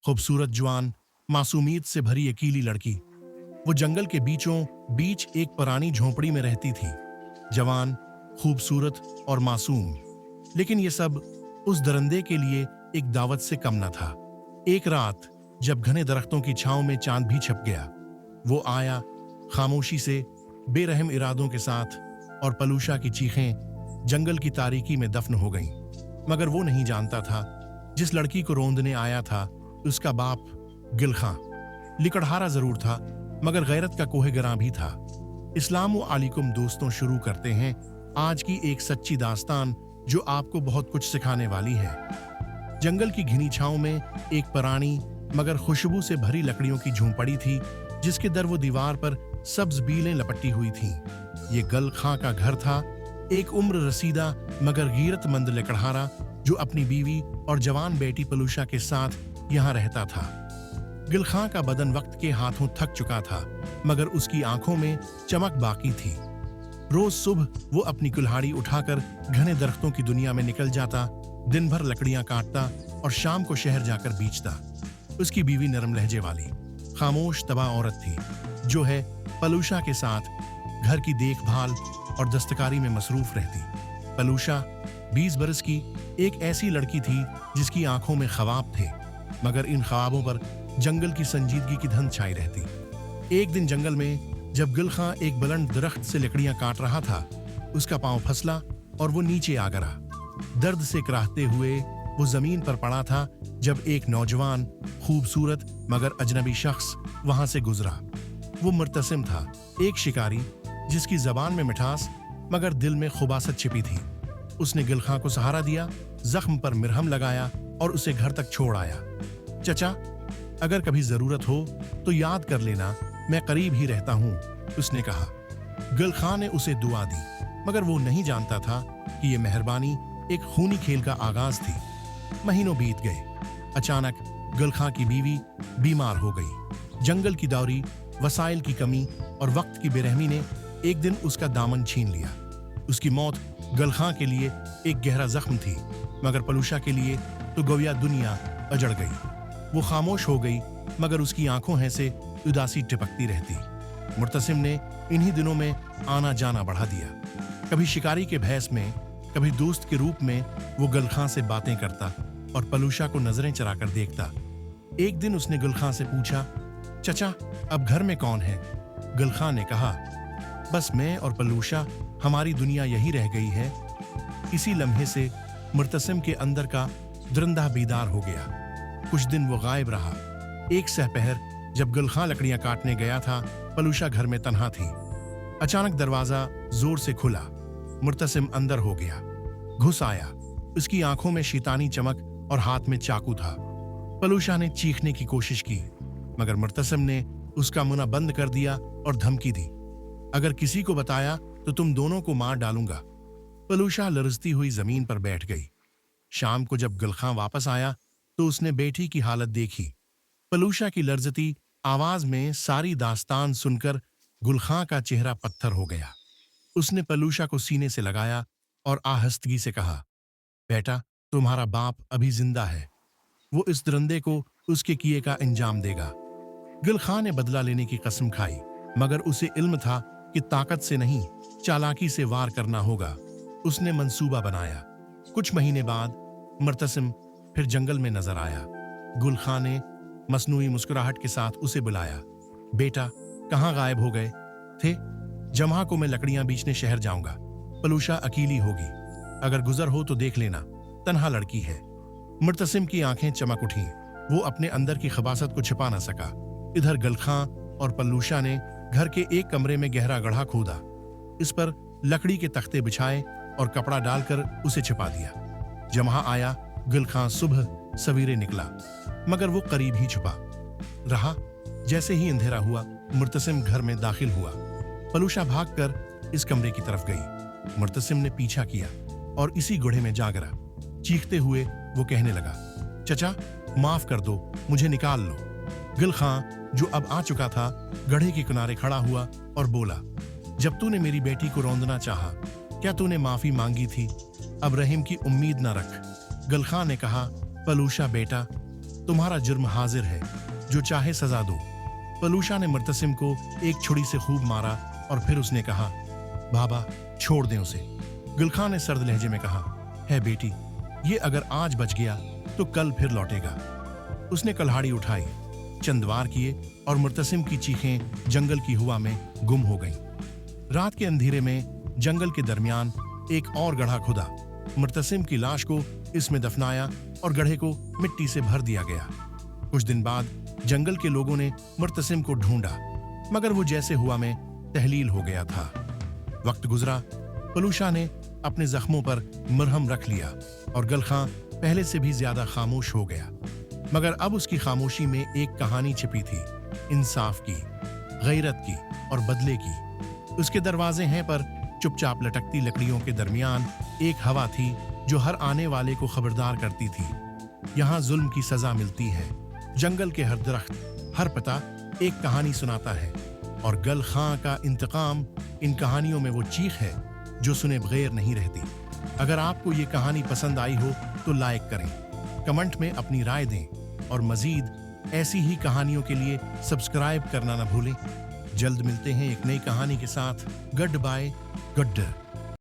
खूबसूरत जवान, मासूमियत से भरी अकेली लड़की। वो जंगल के बीचों बीच एक पुरानी झोंपड़ी में रहती थी। जवान, खूबसूरत और मासूम, लेकिन ये सब उस दरिंदे के लिए एक दावत से कम न था। एक रात जब घने दरख्तों की छांव में चांद भी छप गया, वो आया खामोशी से, बेरहम इरादों के साथ, और पलूशा की चीखें जंगल की तारीकी में दफन हो गईं। मगर वो नहीं जानता था, जिस लड़की को रोंदने आया था उसका बाप गिलखां लिकड़हारा जरूर था, मगर गैरत का कोहेगरां भी था। इस्लाम वालेकुम दोस्तों, शुरू करते हैं आज की एक सच्ची दास्तान जो आपको बहुत कुछ सिखाने वाली है। जंगल की घनी छांव में एक पुरानी मगर खुशबू से भरी लकड़ियों की झोंपड़ी थी, जिसके दर वो दीवार पर सब्ज बीलें लपटी हुई थीं। ये गलखां का घर था, एक उम्र रसीदा मगर गीरतमंद लकड़हारा जो अपनी बीवी और जवान बेटी पलूशा के साथ यहाँ रहता था। गिलखां का बदन वक्त के हाथों थक चुका था, मगर उसकी आंखों में चमक बाकी थी। रोज सुबह वो अपनी कुल्हाड़ी उठाकर घने दरख्तों की दुनिया में निकल जाता, दिन भर लकड़ियां काटता और शाम को शहर जाकर बेचता। उसकी बीवी नरम लहजे वाली, खामोश तबा औरत थी, जो है पलूशा के साथ घर की देखभाल और दस्तकारी में मसरूफ रहती। पलूशा 20 बरस की एक ऐसी लड़की थी जिसकी आंखों में ख्वाब थे, मगर इन ख्वाबों पर जंगल की संजीदगी की धुंध छाई रहती। एक दिन जंगल में जब गिलखां एक बुलंद दरख्त से लकड़ियां काट रहा था, उसका पांव फसला और वो नीचे आ गिरा। दर्द से कराहते हुए वो जमीन पर पड़ा था जब एक नौजवान, खूबसूरत मगर अजनबी शख्स वहां से गुजरा। वो मुर्तसिम था, एक शिकारी जिसकी जबान में मिठास मगर दिल में खुबासत छिपी थी। उसने गिलखां को सहारा दिया, जख्म पर मिरहम लगाया और उसे घर तक छोड़ आया। चचा, अगर कभी जरूरत हो तो याद कर लेना, मैं करीब ही रहता हूँ, उसने कहा। गिलखां ने उसे दुआ दी, मगर वो नहीं जानता था कि ये मेहरबानी एक खूनी खेल का आगाज थी। महीनों बीत गए। अचानक गिलखां की बीवी बीमार हो गई। जंगल की दौरी, वसाइल की कमी और वक्त की बेरहमी ने एक दिन उसका दामन छीन लिया। उसकी मौत गिलखां के लिए एक गहरा जख्म थी, मगर पलूशा के लिए तो गोया दुनिया अजड़ गई। वो खामोश हो गई, मगर उसकी आंखों में से उदासी टिपकती रहती। मुर्तसिम ने इन्हीं दिनों में आना जाना बढ़ा दिया। कभी शिकारी के भैंस में, कभी दोस्त के रूप में वो गिलखां से बातें करता और पलूशा को नजरें चराकर देखता। एक दिन उसने गिलखां से पूछा, चचा, अब घर में कौन है? गिलखां ने कहा, बस मैं और पलूशा, हमारी दुनिया यही रह गई है। इसी लम्हे से मुर्तसिम के अंदर का दरिंदा बेदार हो गया। कुछ दिन वो गायब रहा। एक सहपहर जब गिलखां लकड़ियां काटने गया था, पलूशा घर में तन्हा थी। अचानक दरवाजा जोर से खुला। मुर्तसिम अंदर हो गया, घुस आया। उसकी आंखों में शैतानी चमक और हाथ में चाकू था। पलूशा ने चीखने की कोशिश की, मगर मुर्तसिम ने उसका मुंह बंद कर दिया और धमकी दी, अगर किसी को बताया तो तुम दोनों को मार डालूंगा। पलूशा लरजती हुई जमीन पर बैठ गई। शाम को जब गिलखां वापस आया तो उसने बेटी की हालत देखी। पलूशा की लर्जती आवाज में सारी दास्तान सुनकर गिलखां का चेहरा पत्थर हो गया। उसने पलूशा को सीने से लगाया और आहस्तगी से कहा, बेटा, तुम्हारा बाप अभी जिंदा है। वो इस दरिंदे को उसके किए का इंजाम देगा। गिलखां ने बदला लेने की कसम खाई, मगर उसे इल्म था कि ताकत से नहीं, चालाकी से वार करना होगा। उसने मंसूबा बनाया। कुछ महीने बाद मुर्तसिम फिर जंगल में नजर आया। गिलखां ने मसनूई मुस्कुराहट के साथ उसे बुलाया, बेटा, कहाँ गायब हो गए थे? जमा को मैं लकड़ियां बेचने शहर जाऊंगा। पलूशा अकेली होगी, अगर गुजर हो तो देख लेना, तन्हा लड़की है। मुर्तसिम की आंखें चमक उठीं। वो अपने अंदर की खबासत को छिपा न सका। इधर गिलखां और पलूशा ने घर के एक कमरे में गहरा गड्ढा खोदा। इस पर लकड़ी के तख्ते बिछाए और कपड़ा डालकर उसे छिपा दिया। जब आया, गिलखां सुबह सवेरे निकला, मगर वो करीब ही छुपा रहा। जैसे ही अंधेरा हुआ, मुर्तसिम घर में दाखिल हुआ। पलूशा भागकर इस कमरे की तरफ गई। मुर्तसिम ने पीछा किया और इसी गुढ़े में जा गिरा। चीखते हुए वो कहने लगा, चचा, माफ कर दो, मुझे निकाल लो। गिलखां, जो अब आ चुका था, गड्ढे के किनारे खड़ा हुआ और बोला, जब तूने मेरी बेटी को रौंदना चाहा, क्या तूने माफी मांगी थी? अब रहम की उम्मीद न रख। गिलखां ने कहा, पलूशा बेटा, तुम्हारा जुर्म हाजिर है, जो चाहे सजा दो। पलूशा ने मुर्तसिम को एक छुरी से खूब मारा और फिर उसने कहा, बाबा छोड़ दें उसे। गुलखां ने सर्द लहजे में कहा, है बेटी, ये अगर आज बच गया तो कल फिर लौटेगा। उसने कल्हाड़ी उठाई, चंद वार किए और मुर्तसिम की चीखें जंगल की हवा में गुम हो गईं। रात के अंधेरे में जंगल के दरमियान एक और गड्ढा खुदा, मुर्तसिम की लाश को इसमें दफनाया और गड्ढे को मिट्टी से भर दिया गया। कुछ दिन बाद जंगल के लोगों ने मुर्तसिम को ढूंढा, मगर वो जैसे हुआ में तहलील हो गया था। वक्त गुजरा, पलूशा ने अपने जख्मों पर मरहम रख लिया और गुलखां पहले से भी ज्यादा खामोश हो गया। मगर अब उसकी खामोशी में एक कहानी छिपी थी, इंसाफ की, गैरत की और बदले की। उसके दरवाजे हैं पर चुपचाप लटकती लकड़ियों के दरमियान एक हवा थी जो हर आने वाले को खबरदार करती थी, यहाँ जुल्म की सजा मिलती है। जंगल के हर दरख्त, हर पता एक कहानी सुनाता है और गुलखां का इंतकाम इन कहानियों में वो चीख है जो सुने बगैर नहीं रहती। अगर आपको ये कहानी पसंद आई हो तो लाइक करें, कमेंट में अपनी राय दें और मजीद ऐसी ही कहानियों के लिए सब्सक्राइब करना ना भूलें। जल्द मिलते हैं एक नई कहानी के साथ। Goodbye, good.